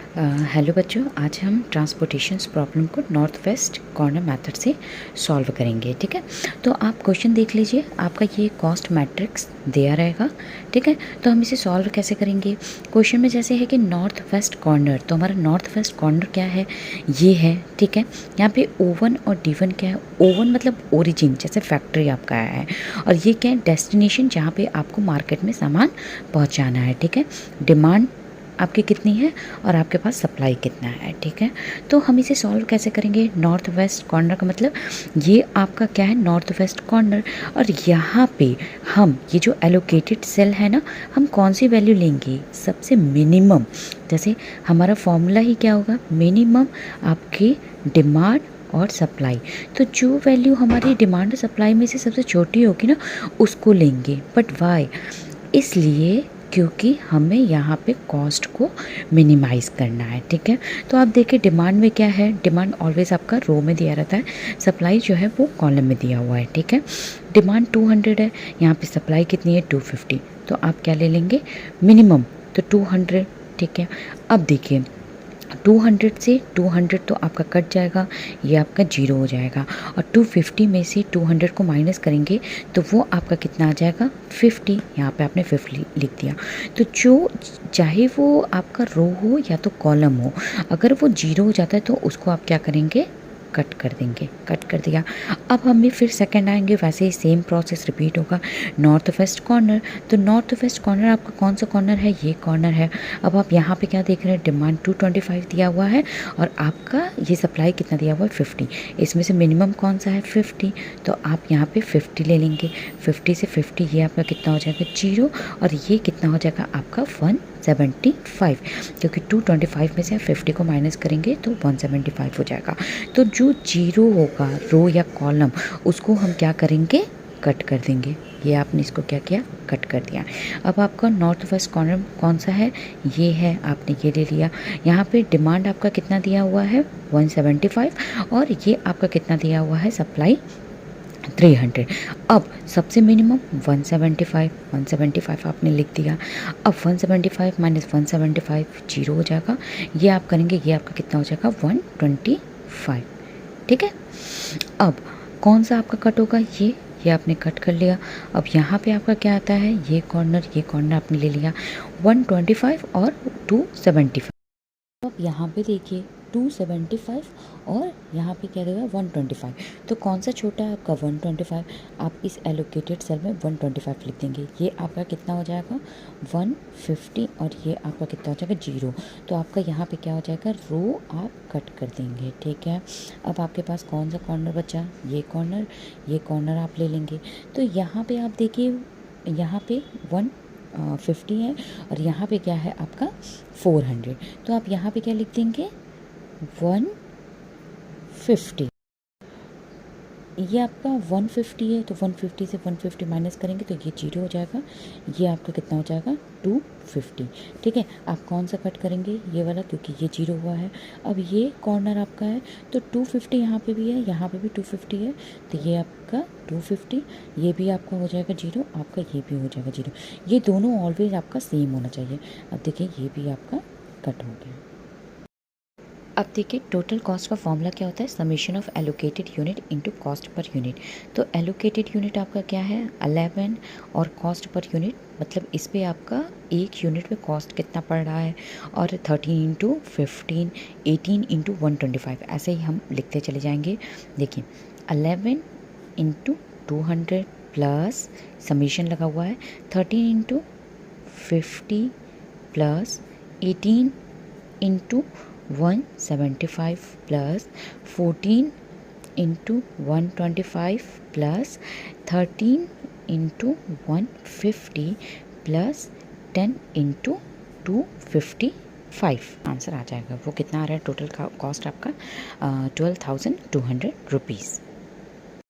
Hello बच्चों, आज हम ट्रांसपोर्टेशंस प्रॉब्लम को नॉर्थ वेस्ट कॉर्नर मेथड से सॉल्व करेंगे। ठीक है, तो आप क्वेश्चन देख लीजिए, आपका ये कॉस्ट मैट्रिक्स दिया रहेगा। ठीक है, तो हम इसे सॉल्व कैसे करेंगे। क्वेश्चन में जैसे है कि नॉर्थ वेस्ट कॉर्नर, तो हमारा नॉर्थ वेस्ट कॉर्नर क्या है, ये है। ठीक है, यहाँ पे O1 और D1 क्या है। O1 मतलब ओरिजिन, जैसे फैक्ट्री आपका है, और ये क्या है, डेस्टिनेशन, जहाँ पे आपको मार्केट में सामान पहुँचाना है। ठीक है, डिमांड आपकी कितनी है और आपके पास सप्लाई कितना है। ठीक है, तो हम इसे सॉल्व कैसे करेंगे। नॉर्थ वेस्ट कॉर्नर का मतलब ये आपका क्या है, नॉर्थ वेस्ट कॉर्नर, और यहाँ पे हम ये जो एलोकेटेड सेल है ना, हम कौन सी वैल्यू लेंगे, सबसे मिनिमम। जैसे हमारा फॉर्मूला ही क्या होगा, मिनिमम आपकी डिमांड और सप्लाई। तो जो वैल्यू हमारी डिमांड और सप्लाई में से सबसे छोटी होगी ना, उसको लेंगे। बट वाई, इसलिए क्योंकि हमें यहाँ पे कॉस्ट को मिनिमाइज़ करना है। ठीक है, तो आप देखिए डिमांड में क्या है, डिमांड ऑलवेज आपका रो में दिया रहता है, सप्लाई जो है वो कॉलम में दिया हुआ है। ठीक है, डिमांड 200 है, यहाँ पे सप्लाई कितनी है 250, तो आप क्या ले लेंगे, मिनिमम, तो 200। ठीक है, अब देखिए 200 से 200 तो आपका कट जाएगा, ये आपका 0 हो जाएगा, और 250 में से 200 को माइनस करेंगे तो वो आपका कितना आ जाएगा, 50। यहाँ पे आपने 50 लिख दिया। तो जो चाहे वो आपका रो हो या तो कॉलम हो, अगर वो 0 हो जाता है तो उसको आप क्या करेंगे, कट कर देंगे। कट कर दिया, अब हमें फिर सेकंड आएंगे, वैसे ही सेम प्रोसेस रिपीट होगा। नॉर्थ वेस्ट कॉर्नर, तो नॉर्थ वेस्ट कॉर्नर आपका कौन सा कॉर्नर है, ये कॉर्नर है। अब आप यहाँ पे क्या देख रहे हैं, डिमांड 225 दिया हुआ है और आपका ये सप्लाई कितना दिया हुआ है 50। इसमें से मिनिमम कौन सा है 50, तो आप यहाँ पे 50 ले लेंगे। 50 से 50 ये आपका कितना हो जाएगा 0, और ये कितना हो जाएगा आपका 175, क्योंकि 225 में से आप 50 को माइनस करेंगे तो 175 हो जाएगा। तो जो 0 होगा रो या कॉलम, उसको हम क्या करेंगे, कट कर देंगे। ये आपने इसको क्या किया, कट कर दिया। अब आपका नॉर्थ वेस्ट कॉर्नर कौन सा है, ये है, आपने ये ले लिया। यहाँ पे डिमांड आपका कितना दिया हुआ है 175, और ये आपका कितना दिया हुआ है सप्लाई 300। अब सबसे मिनिमम 175 आपने लिख दिया। अब 175 माइनस 175 0 हो जाएगा, ये आप करेंगे, ये आपका कितना हो जाएगा 125। ठीक है, अब कौन सा आपका कट होगा, ये आपने कट कर लिया। अब यहाँ पे आपका क्या आता है, ये कॉर्नर आपने ले लिया, 125 और 275। अब यहाँ पे देखिए 275 और यहाँ पे क्या देगा 125, तो कौन सा छोटा है आपका 125। आप इस एलोकेटेड सेल में 125 लिख देंगे, ये आपका कितना हो जाएगा 150, और ये आपका कितना हो जाएगा 0। तो आपका यहाँ पे क्या हो जाएगा, रो आप कट कर देंगे। ठीक है, अब आपके पास कौन सा कॉर्नर बचा, ये कॉर्नर आप ले लेंगे। तो यहाँ पे आप देखिए, यहाँ पे 150 है और यहाँ पे क्या है आपका 400, तो आप यहाँ पे क्या लिख देंगे 150। ये आपका 150 है, तो 150 से 150 माइनस करेंगे तो ये 0 हो जाएगा, ये आपका कितना हो जाएगा 250। ठीक है, आप कौन सा कट करेंगे, ये वाला, क्योंकि ये 0 हुआ है। अब ये कॉर्नर आपका है, तो 250 यहाँ पे भी है, यहाँ पे भी 250 है, तो ये आपका 250, ये भी आपका हो जाएगा 0, आपका ये भी हो जाएगा 0। ये दोनों ऑलवेज आपका सेम होना चाहिए। अब देखिए ये भी आपका कट हो गया। अब देखिए टोटल कॉस्ट का फॉर्मूला क्या होता है, summation of allocated unit into cost per unit. तो एलोकेटेड यूनिट आपका क्या है 11, और कॉस्ट पर यूनिट मतलब इस पे आपका एक यूनिट में कॉस्ट कितना पड़ रहा है, और 13 इंटू 15, 18 इंटू 125, ऐसे ही हम लिखते चले जाएंगे। देखिए 11 इंटू 200 प्लस समेशन लगा हुआ है, 13 into 50 plus 18 into 175 plus 14 into 125 plus 13 into 150 plus 10 into 255, answer आ जाएगा। वो कितना आ रहा है टोटल का कॉस्ट आपका 12,200 रुपीज़।